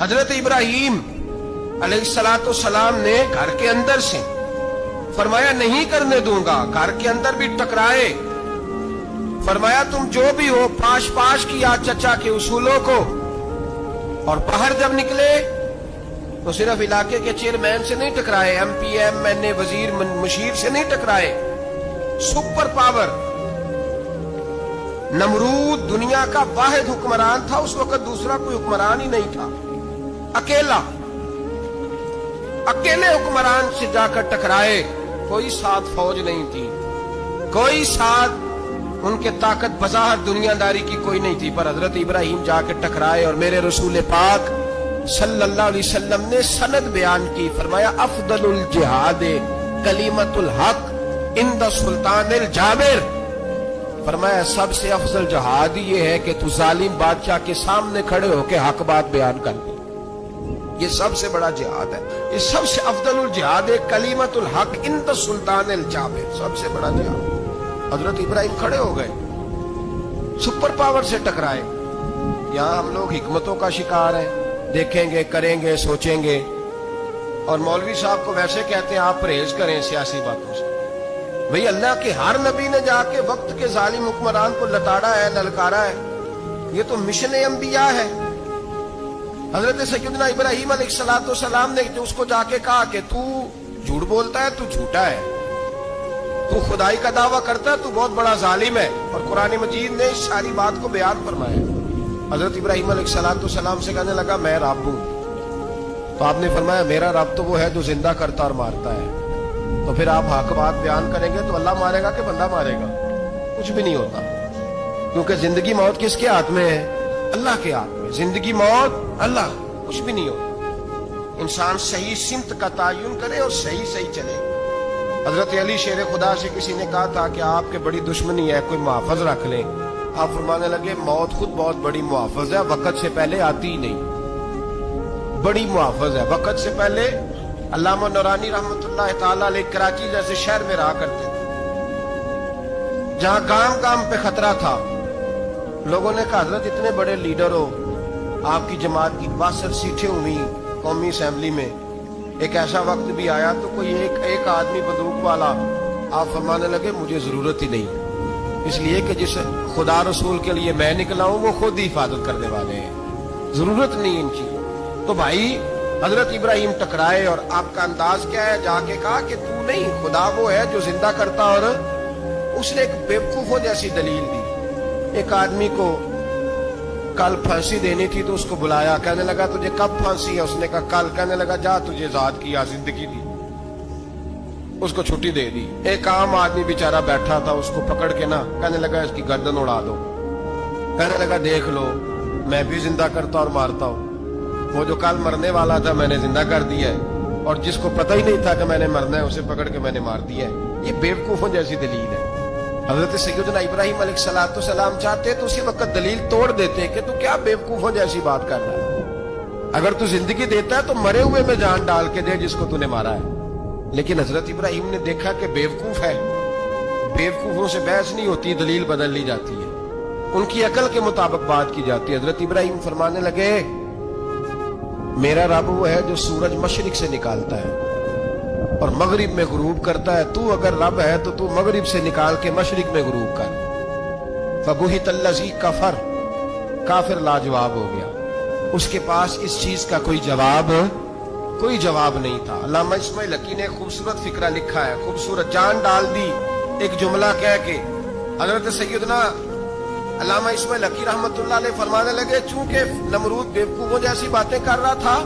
حضرت ابراہیم علیہ السلام نے گھر کے اندر سے فرمایا نہیں کرنے دوں گا، گھر کے اندر بھی ٹکرائے، فرمایا تم جو بھی ہو پاش پاش کیا چچا کے اصولوں کو، اور باہر جب نکلے تو صرف علاقے کے چیئرمین سے نہیں ٹکرائے، ایم پی ایم این اے وزیر مشیر سے نہیں ٹکرائے، سپر پاور نمرود دنیا کا واحد حکمران تھا، اس وقت دوسرا کوئی حکمران ہی نہیں تھا، اکیلے حکمران سے جا کر ٹکرائے، کوئی ساتھ فوج نہیں تھی، کوئی ساتھ ان کے طاقت بظاہر دنیا داری کی کوئی نہیں تھی، پر حضرت ابراہیم جا کے ٹکرائے، اور میرے رسول پاک صلی اللہ علیہ وسلم نے سند بیان کی، فرمایا افضل الجہاد کلمۃ الحق عند سلطان الجابر، فرمایا سب سے افضل جہاد یہ ہے کہ تو ظالم بادشاہ کے سامنے کھڑے ہو کے حق بات بیان کر دے، یہ سب سے بڑا جہاد ہے، یہ سب سے افضل الجہاد ہے کلمۃ الحق عند سلطان الجابر، سب سے بڑا جہاد۔ حضرت ابراہیم کھڑے ہو گئے، سپر پاور سے ٹکرائے۔ یہاں ہم لوگ حکمتوں کا شکار ہیں، دیکھیں گے، کریں گے، سوچیں گے، اور مولوی صاحب کو ویسے کہتے ہیں آپ پرہیز کریں سیاسی باتوں سے۔ بھئی اللہ کے ہر نبی نے جا کے وقت کے ظالم حکمران کو لتاڑا ہے، للکارا ہے، یہ تو مشن انبیاء ہے۔ حضرت سیدنا ابراہیم علیہ السلام نے جو اس کو جا کے کہا کہ تو جھوٹ بولتا ہے، تو جھوٹا ہے، تو خدائی کا دعویٰ کرتا ہے، تو بہت بڑا ظالم ہے، اور قرآن مجید نے اس ساری بات کو بیان فرمایا۔ حضرت ابراہیم علیہ السلام سے کہنے لگا میں رب ہوں، تو آپ نے فرمایا میرا رب تو وہ ہے جو زندہ کرتا اور مارتا ہے، تو پھر آپ حق بات بیان کریں گے تو اللہ مارے گا کہ بندہ مارے گا؟ کچھ بھی نہیں ہوتا، کیونکہ زندگی موت کس کے ہاتھ میں ہے؟ اللہ کے ہاتھ میں، زندگی موت اللہ، کچھ بھی نہیں ہوتا۔ انسان صحیح سمت کا تعین کرے اور صحیح چلے۔ حضرت علی شیر خدا سے کسی نے کہا تھا کہ آپ کے بڑی دشمنی ہے، کوئی محافظ رکھ لیں، آپ فرمانے لگے موت خود بہت بڑی محافظ ہے، وقت سے پہلے آتی ہی نہیں، بڑی محافظ ہے، وقت سے پہلے۔ علامہ نورانی رحمت اللہ تعالیٰ علیہ کراچی جیسے شہر میں رہا کرتے تھے، جہاں گام گام پہ خطرہ تھا، لوگوں نے کہا حضرت اتنے بڑے لیڈر ہو، آپ کی جماعت کی 62 سیٹیں ہوئی قومی اسمبلی میں، ایک ایسا وقت بھی آیا تو کوئی ایک آدمی بندوق والا، آپ فرمانے لگے مجھے ضرورت ہی نہیں، اس لیے کہ جس خدا رسول کے لیے میں نکلا ہوں وہ خود ہی حفاظت کرنے والے ہیں، ضرورت نہیں ان چیزوں۔ تو بھائی حضرت ابراہیم ٹکرائے، اور آپ کا انداز کیا ہے؟ جا کے کہا کہ تو نہیں، خدا وہ ہے جو زندہ کرتا، اور اس نے ایک بیوقوفوں جیسی دلیل دی۔ ایک آدمی کو کل پھانسی دینی تھی تو اس کو بلایا، کہنے لگا تجھے کب پھانسی ہے؟ اس نے کہا کل، کہنے لگا جا تجھے آزاد کیا، زندگی دی، اس کو چھٹی دے دی۔ ایک عام آدمی بیچارہ بیٹھا تھا، اس کو پکڑ کے نا کہنے لگا اس کی گردن اڑا دو، کہنے لگا دیکھ لو میں بھی زندہ کرتا اور مارتا ہوں، وہ جو کل مرنے والا تھا میں نے زندہ کر دیا ہے، اور جس کو پتہ ہی نہیں تھا کہ میں نے مرنا ہے اسے پکڑ کے میں نے مار دیا ہے۔ یہ بیوقوفوں جیسی دلیل ہے۔ حضرت سیدنا ابراہیم علیہ السلام چاہتے تو اسی وقت دلیل توڑ دیتے کہ تو کیا بیوقوفوں جیسی بات کر رہا ہے، اگر تو زندگی دیتا ہے تو مرے ہوئے میں جان ڈال کے دے جس کو تو نے مارا ہے۔ لیکن حضرت ابراہیم نے دیکھا کہ بیوقوف ہے، بیوقوفوں سے بحث نہیں ہوتی، دلیل بدل لی جاتی ہے، ان کی عقل کے مطابق بات کی جاتی ہے۔ حضرت ابراہیم فرمانے لگے میرا رب وہ ہے جو سورج مشرق سے نکالتا ہے اور مغرب میں غروب کرتا ہے، تو اگر رب ہے تو تو مغرب سے نکال کے مشرق میں غروب کر۔ فبہت الذی کفر، کافر لاجواب ہو گیا، اس کے پاس اس چیز کا کوئی جواب نہیں تھا۔ علامہ اسماعیل حقی نے خوبصورت فکرہ لکھا ہے، خوبصورت جان ڈال دی ایک جملہ کہہ کے۔ حضرت سیدنا علامہ اسماعیل حقی رحمت اللہ علیہ فرمانے لگے چونکہ نمرود بیوقوفوں جیسی باتیں کر رہا تھا،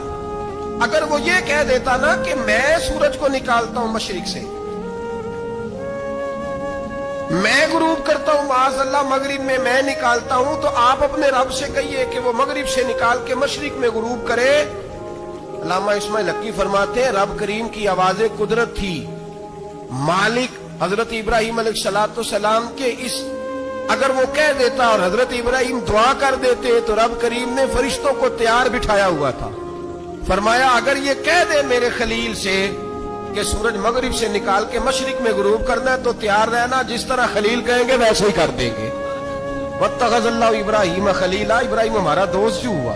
اگر وہ یہ کہہ دیتا نا کہ میں سورج کو نکالتا ہوں مشرق سے، میں غروب کرتا ہوں معاذ اللہ مغرب میں، میں نکالتا ہوں، تو آپ اپنے رب سے کہیے کہ وہ مغرب سے نکال کے مشرق میں غروب کرے۔ علامہ اسماعیل حقی فرماتے ہیں رب کریم کی آواز قدرت تھی، مالک حضرت ابراہیم علیہ السلام کے اس، اگر وہ کہہ دیتا اور حضرت ابراہیم دعا کر دیتے تو رب کریم نے فرشتوں کو تیار بٹھایا ہوا تھا، فرمایا اگر یہ کہہ دے میرے خلیل سے کہ سورج مغرب سے نکال کے مشرق میں غروب کرنا ہے تو تیار رہنا، جس طرح خلیل کہیں گے ویسے ہی کر دیں گے۔ واتخذ اللہ ابراہیم خلیلا، ابراہیم ہمارا دوست جو ہوا،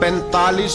45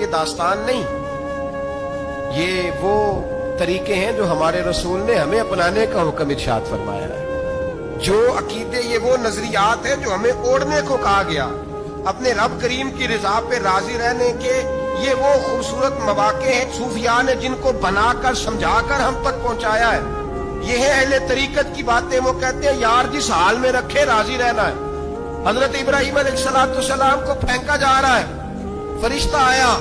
یہ داستان نہیں، یہ وہ طریقے ہیں جو ہمارے رسول نے ہمیں اپنانے کا حکم ارشاد فرمایا ہے، جو عقیدے، یہ وہ نظریات ہیں جو ہمیں اوڑھنے کو کہا گیا، اپنے رب کریم کی رضا پہ راضی رہنے کے یہ وہ خوبصورت مواقع ہیں صوفیاء نے جن کو بنا کر سمجھا کر ہم تک پہنچایا ہے۔ یہ ہے اہل طریقت کی باتیں، وہ کہتے ہیں یار جس حال میں رکھے راضی رہنا ہے۔ حضرت ابراہیم علیہ السلام کو پھینکا جا رہا ہے، فرشتہ آیا،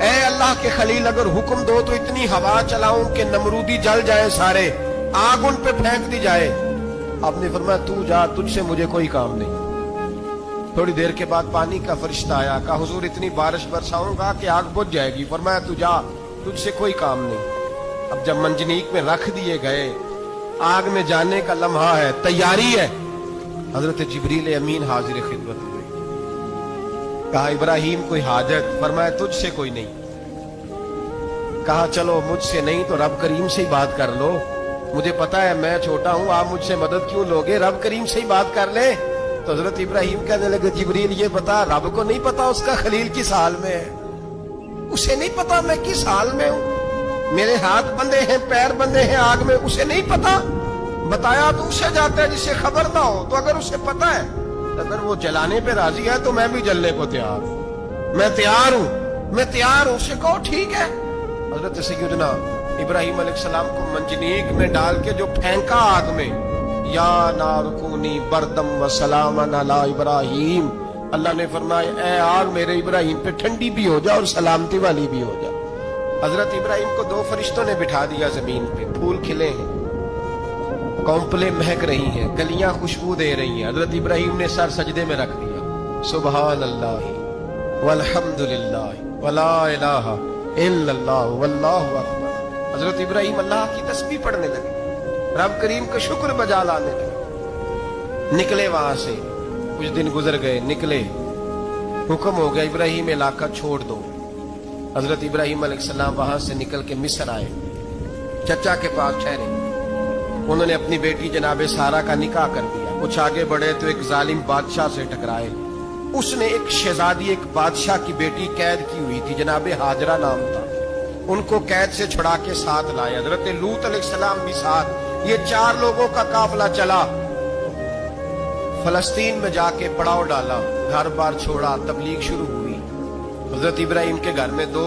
اے اللہ کے خلیل اگر حکم دو تو اتنی ہوا چلاؤں کہ نمرودی جل جائے سارے، آگ ان پہ پھینک دی جائے۔ آپ نے فرمایا تو جا، تجھ سے مجھے کوئی کام نہیں۔ تھوڑی دیر کے بعد پانی کا فرشتہ آیا، کہا حضور اتنی بارش برساؤں گا کہ آگ بجھ جائے گی۔ فرمایا تو جا، تجھ سے کوئی کام نہیں۔ اب جب منجنیق میں رکھ دیے گئے، آگ میں جانے کا لمحہ ہے، تیاری ہے، حضرت جبریل امین حاضر خدمت ہوئے، کہا ابراہیم کوئی حاجت؟ فرمایا تجھ سے کوئی نہیں۔ کہا چلو مجھ سے نہیں تو رب کریم سے ہی بات کر لو، مجھے پتا ہے میں چھوٹا ہوں، آپ مجھ سے مدد کیوں لوگے، رب کریم سے ہی بات کر لیں۔ تو حضرت ابراہیم کہنے لگے جبریل یہ بتا، رب کو نہیں پتا اس کا خلیل کس حال میں ہے، اسے نہیں پتا میں کس حال میں ہوں، میرے ہاتھ بندھے ہیں، پیر بندھے ہیں آگ میں، اسے نہیں پتا، بتایا تو اسے جاتا ہے جسے خبر نہ ہو۔ تو اگر اسے پتا ہے، اگر وہ جلانے پہ راضی ہے تو میں بھی جلنے کو تیار ہوں، میں تیار ہوں، میں تیار ہوں۔ اسے کہو ٹھیک ہے۔ حضرت سیدنا ابراہیم علیہ السلام کو منجنیق میں ڈال کے جو پھینکا آگ میں، یا نار کونی بردم و سلاما علی ابراہیم، اللہ نے فرمایا اے آگ میرے ابراہیم پہ ٹھنڈی بھی ہو جا اور سلامتی والی بھی ہو جا۔ حضرت ابراہیم کو دو فرشتوں نے بٹھا دیا زمین پہ، پھول کھلے ہیں، کونپلیں مہک رہی ہیں، کلیاں خوشبو دے رہی ہیں۔ حضرت ابراہیم نے سر سجدے میں رکھ دیا، سبحان اللہ والحمد للہ ولا الہ الا اللہ واللہ اکبر۔ حضرت ابراہیم اللہ کی تسبیح پڑھنے لگے، رب کریم کا شکر بجا لانے لگے۔ نکلے وہاں سے، کچھ دن گزر گئے، نکلے، حکم ہو گیا ابراہیم علاقہ چھوڑ دو۔ حضرت ابراہیم علیہ السلام وہاں سے نکل کے مصر آئے، چچا کے پاس ٹھہرے، انہوں نے اپنی بیٹی جناب سارہ کا نکاح کر دیا۔ کچھ آگے بڑھے تو ایک ظالم بادشاہ سے ٹکرائے، اس نے ایک شہزادی، ایک بادشاہ کی بیٹی قید کی ہوئی تھی، جناب ہاجرہ نام تھا، ان کو قید سے چھڑا کے ساتھ لائے۔ حضرت لوط علیہ السلام بھی ساتھ، یہ 4 لوگوں کا قافلہ چلا، فلسطین میں جا کے پڑاؤ ڈالا، گھر بار چھوڑا، تبلیغ شروع ہوئی۔ حضرت ابراہیم کے گھر میں 2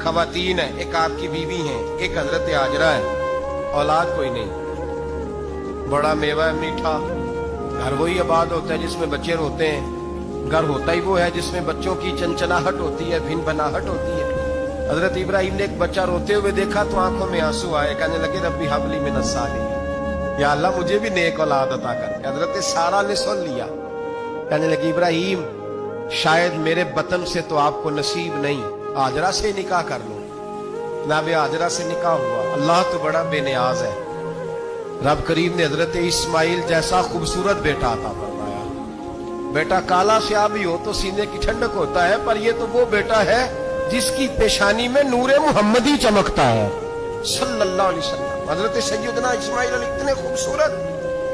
خواتین ہیں، ایک آپ کی بیوی ہیں، ایک حضرت ہاجرہ ہے، اولاد کوئی نہیں، بڑا میوہ ہے میٹھا، گھر وہی آباد ہوتا ہے جس میں بچے روتے ہیں، گھر ہوتا ہی وہ ہے جس میں بچوں کی چنچناہٹ ہوتی ہے، بھن بھناہٹ ہوتی ہے۔ حضرت ابراہیم نے ایک بچہ روتے ہوئے دیکھا تو آنکھوں میں آنسو آئے، کہنے لگے ربی حب لی من الصالحین، یا اللہ مجھے بھی نیک اولاد عطا کر۔ حضرت سارہ نے سن لیا، کہنے لگی ابراہیم شاید میرے بطن سے تو آپ کو نصیب نہیں، ہاجرہ سے نکاح کر لو۔ جناب ہاجرہ سے نکاح ہوا، اللہ تو بڑا بے نیاز ہے، رب کریم نے حضرت اسماعیل جیسا خوبصورت بیٹا عطا فرمایا۔ بیٹا کالا سیاہ بھی ہو تو سینے کی ٹھنڈک ہوتا ہے، پر یہ تو وہ بیٹا ہے جس کی پیشانی میں نور محمدی چمکتا ہے صلی اللہ علیہ وسلم۔ حضرت سیدنا اسماعیل علیہ اتنے خوبصورت،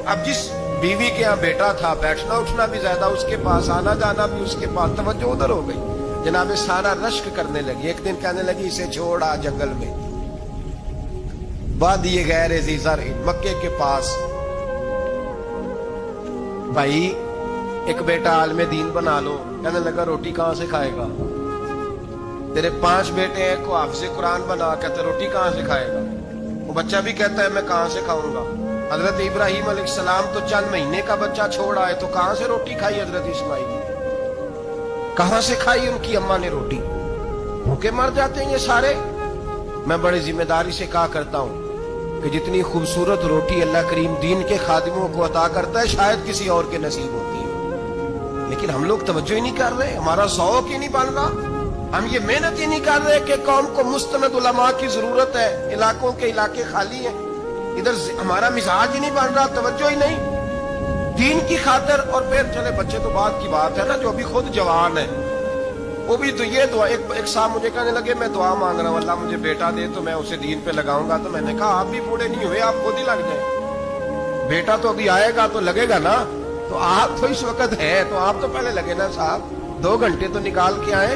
اب جس بیوی کے ہاں بیٹا تھا، بیٹھنا اٹھنا بھی زیادہ اس کے پاس، آنا جانا بھی اس کے پاس، توجہ ادھر ہو گئی۔ جناب سارہ رشک کرنے لگی، ایک دن کہنے لگی اسے چھوڑا جنگل میں، وادی غیر ذی زرع، مکے کے پاس، بھائی ایک بیٹا عالم دین بنا لو۔ کہنے لگا روٹی کہاں سے کھائے گا، تیرے 5 بیٹے ہیں، کو حافظ قرآن بنا، کہتے روٹی کہاں سے کھائے گا، وہ بچہ بھی کہتا ہے میں کہاں سے کھاؤں گا۔ حضرت ابراہیم علیہ السلام تو چند مہینے کا بچہ چھوڑ آئے، تو کہاں سے روٹی کھائی حضرت اسماعیل نے، کہاں سے کھائی ان کی اماں نے روٹی، بھوکے مر جاتے ہیں یہ سارے۔ میں بڑی ذمہ داری سے کہا کرتا ہوں کہ جتنی خوبصورت روٹی اللہ کریم دین کے خادموں کو عطا کرتا ہے شاید کسی اور کے نصیب ہوتی ہے، لیکن ہم لوگ توجہ ہی نہیں کر رہے، ہمارا ذوق ہی نہیں بن رہا، ہم یہ محنت ہی نہیں کر رہے کہ قوم کو مستند علماء کی ضرورت ہے، علاقوں کے علاقے خالی ہیں، ادھر ہمارا مزاج ہی نہیں بن رہا، توجہ ہی نہیں دین کی خاطر۔ اور پھر چلے بچے تو بعد کی بات ہے نا، جو ابھی خود جوان ہے وہ بھی تو یہ دعا، ایک صاحب مجھے کہنے لگے میں دعا مانگ رہا ہوں اللہ مجھے بیٹا دے تو میں اسے دین پہ لگاؤں گا، تو میں نے کہا آپ بھی بوڑھے نہیں ہوئے، آپ خود ہی لگ جائیں، بیٹا تو ابھی آئے گا تو لگے گا نا، تو آپ تو اس وقت ہے تو آپ تو پہلے لگے نا صاحب، 2 گھنٹے تو نکال کے آئے،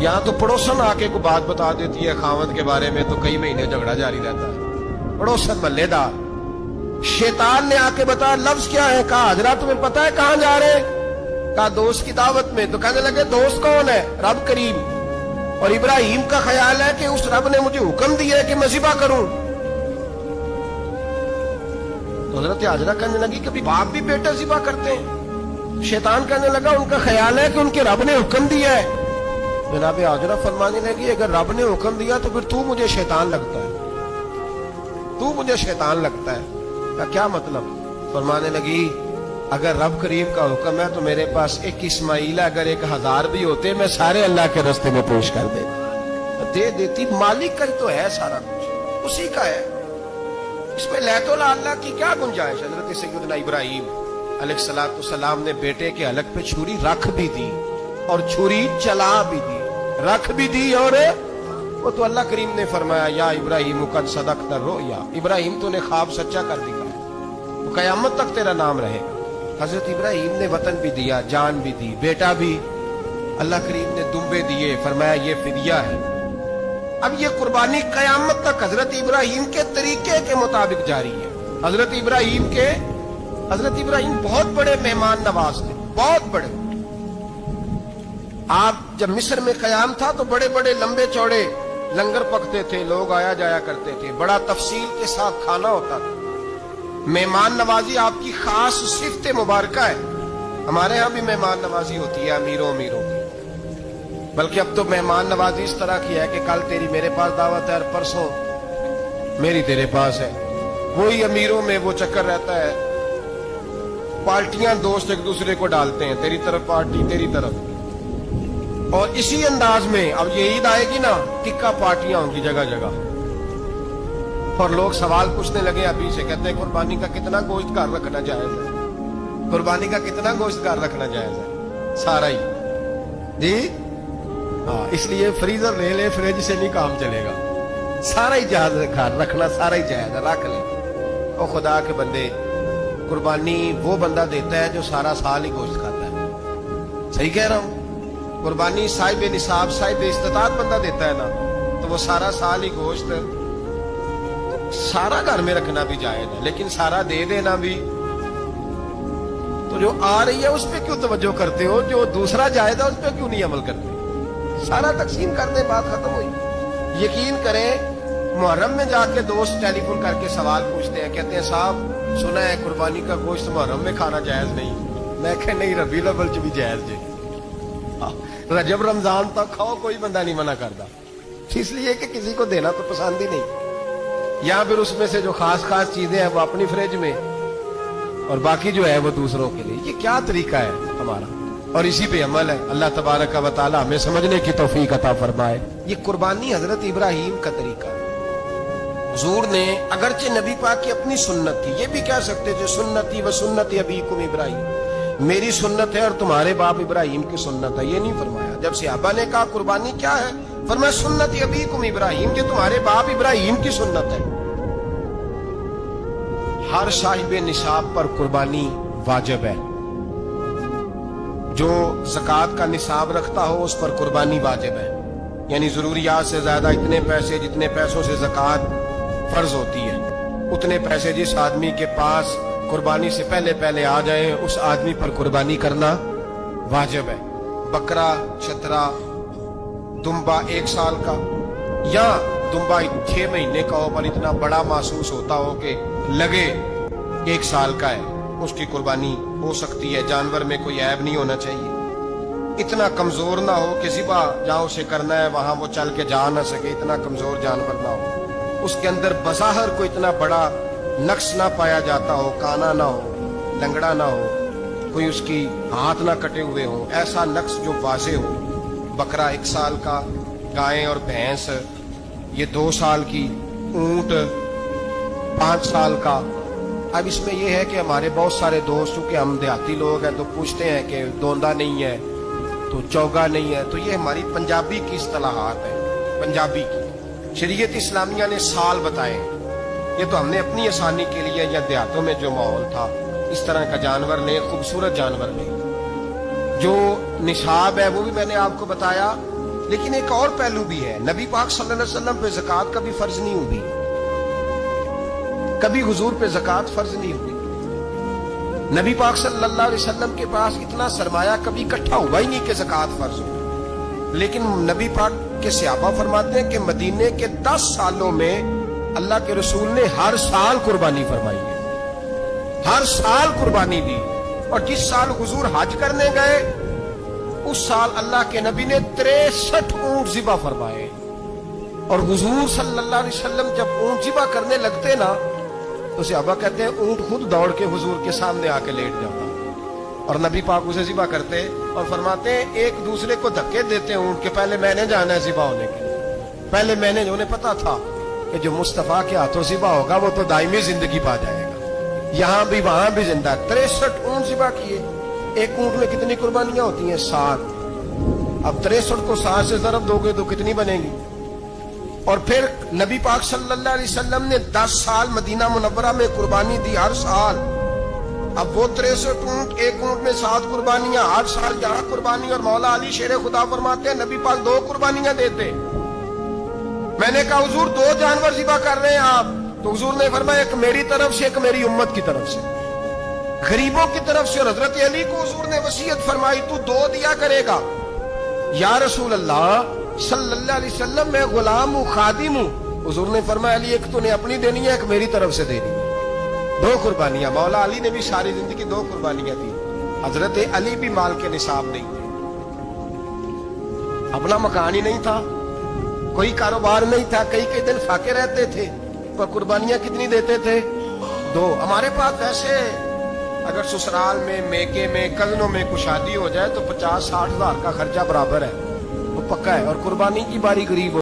یہاں تو پڑوسن آ کے کوئی بات بتا دیتی ہے خاوند کے بارے میں تو کئی مہینے جھگڑا جاری رہتا ہے. پڑوسن محلے دار. شیطان نے آ کے بتایا لفظ کیا ہے؟ کہا حضرات تمہیں پتا ہے کہاں جا رہے ہیں؟ کہا دوست کی دعوت میں. تو کہنے لگے دوست کون ہے؟ رب کریم. اور ابراہیم کا خیال ہے کہ اس رب نے مجھے حکم دیا ہے کہ میں ذبح کروں. تو حضرت حاجرہ کہنے لگی کبھی باپ بھی بیٹا ذبح کرتے ہیں؟ شیطان کہنے لگا ان کا خیال ہے کہ ان کے رب نے حکم دیا ہے. جناب حاجرہ فرمانے لگی اگر رب نے حکم دیا تو پھر تو مجھے شیطان لگتا ہے، تو مجھے شیطان لگتا ہے. کا کیا مطلب؟ فرمانے لگی اگر رب کریم کا حکم ہے تو میرے پاس ایک اسماعیل ہے، اگر 1000 بھی ہوتے میں سارے اللہ کے راستے میں پیش کر دے دیتی. مالک کا ہی تو ہے سارا کچھ، اسی کا ہے. اس میں لیت اللہ کی کیا گنجائش؟ حضرت سیدنا ابراہیم علیہ السلام نے بیٹے کے حلق پہ چھری رکھ بھی دی اور چھری چلا بھی دی، رکھ بھی دی. اور وہ تو اللہ کریم نے فرمایا یا ابراہیم قد صدقت الرؤیا، ابراہیم تو نے خواب سچا کر دیا، وہ قیامت تک تیرا نام رہے گا. حضرت ابراہیم نے وطن بھی دیا، جان بھی دی، بیٹا بھی. اللہ کریم نے دمبے دیے، فرمایا یہ فدیہ ہے. اب یہ قربانی قیامت تک حضرت ابراہیم کے طریقے کے مطابق جاری ہے. حضرت ابراہیم بہت بڑے مہمان نواز تھے، بہت بڑے. آپ جب مصر میں قیام تھا تو بڑے بڑے لمبے چوڑے لنگر پکتے تھے، لوگ آیا جایا کرتے تھے، بڑا تفصیل کے ساتھ کھانا ہوتا تھا. مہمان نوازی آپ کی خاص صفت مبارکہ ہے. ہمارے ہاں بھی مہمان نوازی ہوتی ہے امیروں کی، بلکہ اب تو مہمان نوازی اس طرح کی ہے کہ کل تیری میرے پاس دعوت ہے اور پرسوں میری تیرے پاس ہے. وہی امیروں میں وہ چکر رہتا ہے، پارٹیاں دوست ایک دوسرے کو ڈالتے ہیں، تیری طرف پارٹی تیری طرف. اور اسی انداز میں اب یہ عید آئے گی نا، ٹکا پارٹیاں ہوں گی جگہ جگہ. اور لوگ سوال پوچھنے لگے ابھی سے، کہتے ہیں قربانی کا کتنا گوشت گھر رکھنا جائز ہے؟ قربانی کا کتنا گوشت گھر رکھنا جائز ہے؟ سارا ہی جی ہاں. اس لیے فریزر لے لے، فریج سے نہیں کام چلے گا. سارا ہی جائز گھر رکھنا، سارا ہی جائز ہے، رکھ لے. اور خدا کے بندے قربانی وہ بندہ دیتا ہے جو سارا سال ہی گوشت کھاتا ہے. صحیح کہہ رہا ہوں؟ قربانی صاحب نصاب صاحب استطاعت بندہ دیتا ہے نا، تو وہ سارا سال ہی گوشت سارا گھر میں رکھنا بھی جائز ہے، لیکن سارا دے دینا بھی. تو جو آ رہی ہے اس پہ کیوں توجہ کرتے ہو؟ جو دوسرا جائز ہے اس پہ کیوں نہیں عمل کرتے؟ سارا تقسیم کر دیں، بات ختم ہوئی. یقین کریں محرم میں جا کے دوست ٹیلی فون کر کے سوال پوچھتے ہیں، کہتے ہیں صاحب سنا ہے قربانی کا گوشت محرم میں کھانا جائز نہیں. میں کہ نہیں، ربیع الاول بھی جائز جی، رجب رمضان تک کھاؤ، کوئی بندہ نہیں منع کرتا. اس لیے کہ کسی کو دینا تو پسند ہی نہیں. یا پھر اس میں سے جو خاص چیزیں ہیں وہ اپنی فریج میں اور باقی جو ہے وہ دوسروں کے لیے. یہ کیا طریقہ ہے ہمارا؟ اور اسی پہ عمل ہے. اللہ تبارک و تعالی ہمیں سمجھنے کی توفیق عطا فرمائے. یہ قربانی حضرت ابراہیم کا طریقہ ہے. حضور نے اگرچہ نبی پاک کی اپنی سنت تھی، یہ بھی کہہ سکتے تھے سنتی و سنت ابیکم ابراہیم، میری سنت ہے اور تمہارے باپ ابراہیم کی سنت ہے. یہ نہیں فرمایا. جب صحابہ نے کہا قربانی کیا ہے، فرمایا سنت ابیکم ابراہیم، جو تمہارے باپ ابراہیم کی سنت ہے. ہر صاحب نصاب پر قربانی واجب ہے. جو زکوٰۃ کا نصاب رکھتا ہو اس پر قربانی واجب ہے. یعنی ضروریات سے زیادہ اتنے پیسے، جتنے پیسوں سے زکوٰۃ فرض ہوتی ہے، اتنے پیسے جس آدمی کے پاس قربانی سے پہلے آ جائیں اس آدمی پر قربانی کرنا واجب ہے. بکرا چھترا دمبا 1 سال کا یا دمبا 6 مہینے کا ہو پر اتنا بڑا محسوس ہوتا ہو کہ لگے 1 سال کا ہے، اس کی قربانی ہو سکتی ہے. جانور میں کوئی عیب نہیں ہونا چاہیے، اتنا کمزور نہ ہو کہ ذبح جہاں اسے کرنا ہے وہاں وہ چل کے جا نہ سکے، اتنا کمزور جانور نہ ہو. اس کے اندر بظاہر کوئی اتنا بڑا نقص نہ پایا جاتا ہو، کانا نہ ہو، لنگڑا نہ ہو، کوئی اس کی ہاتھ نہ کٹے ہوئے ہو، ایسا نقص جو واضح ہو. بکرا 1 سال کا، گائیں اور بھینس یہ 2 سال کی، اونٹ 5 سال کا. اب اس میں یہ ہے کہ ہمارے بہت سارے دوست، چونکہ ہم دیہاتی لوگ ہیں تو پوچھتے ہیں کہ دوندا نہیں ہے تو چوگا نہیں ہے. تو یہ ہماری پنجابی کی اصطلاحات ہیں، پنجابی کی. شریعت اسلامیہ نے سال بتائے، یہ تو ہم نے اپنی آسانی کے لیے، یا دیہاتوں میں جو ماحول تھا اس طرح کا جانور لیں، خوبصورت جانور لیں. جو نصاب ہے وہ بھی میں نے آپ کو بتایا لیکن ایک اور پہلو بھی ہے، نبی پاک صلی اللہ علیہ وسلم پہ زکوٰۃ کبھی فرض نہیں ہوئی، کبھی حضور پہ زکوٰۃ فرض نہیں ہوئی۔ نبی پاک صلی اللہ علیہ وسلم کے پاس اتنا سرمایہ کبھی اکٹھا ہوا ہی نہیں کہ زکوٰۃ فرض ہو، لیکن نبی پاک کے صحابہ فرماتے ہیں کہ مدینے کے 10 سالوں میں اللہ کے رسول نے ہر سال قربانی فرمائی ہے، ہر سال قربانی دی، اور جس سال حضور حج کرنے گئے اس سال اللہ کے نبی نے 63 اونٹ ذبح فرمائے، اور حضور صلی اللہ علیہ وسلم جب اونٹ ذبح کرنے لگتے نا تو صحابہ کہتے ہیں اونٹ خود دوڑ کے حضور کے سامنے آ کے لیٹ جاتا، اور نبی پاک اسے ذبح کرتے اور فرماتے ہیں ایک دوسرے کو دھکے دیتے اونٹ کے، پہلے میں نے جانا ہے ذبح ہونے کے لیے، پہلے میں نے، انہیں پتا تھا کہ جو مصطفیٰ کے ہاتھوں ذبح ہوگا وہ تو دائمی زندگی پا جائے گا، یہاں بھی وہاں بھی زندہ۔ 63 اونٹ ذبح کیے، ایک اونٹ میں کتنی قربانیاں ہوتی ہیں؟ 7۔ اب 63 کو 7 سے ضرب دو گے تو کتنی بنے گی؟ اور پھر نبی پاک صلی اللہ علیہ وسلم نے 10 سال مدینہ منورہ میں قربانی دی، ہر سال۔ اب وہ 63 اونٹ، ایک اونٹ میں 7 قربانیاں، ہر سال یہاں قربانی، اور مولا علی شیر خدا فرماتے ہیں نبی پاک 2 قربانیاں دیتے۔ میں نے کہا حضور 2 جانور ذبح کر رہے ہیں آپ، تو حضور نے فرمایا ایک میری طرف سے، ایک میری امت کی طرف سے، غریبوں کی طرف سے۔ اور حضرت علی کو حضور نے وصیت فرمائی تو 2 دیا کرے گا۔ یا رسول اللہ صلی اللہ علیہ وسلم میں غلام ہوں، خادم ہوں۔ حضور نے فرمایا علی ایک تو نے اپنی دینی ہے، ایک میری طرف سے دینی ہے۔ 2 قربانیاں۔ مولا علی نے بھی ساری زندگی 2 قربانیاں دی۔ حضرت علی بھی مال کے نصاب نہیں تھے، اپنا مکان ہی نہیں تھا، کوئی کاروبار نہیں تھا، کئی دن فاقے رہتے تھے، پر قربانیاں کتنی دیتے تھے؟ 2۔ ہمارے پاس ویسے اگر سسرال میں، میکے میں، کزنوں میں کچھ شادی ہو جائے تو 50-60 ہزار کا خرچہ برابر ہے، وہ پکا ہے، اور قربانی کی باری غریب ہو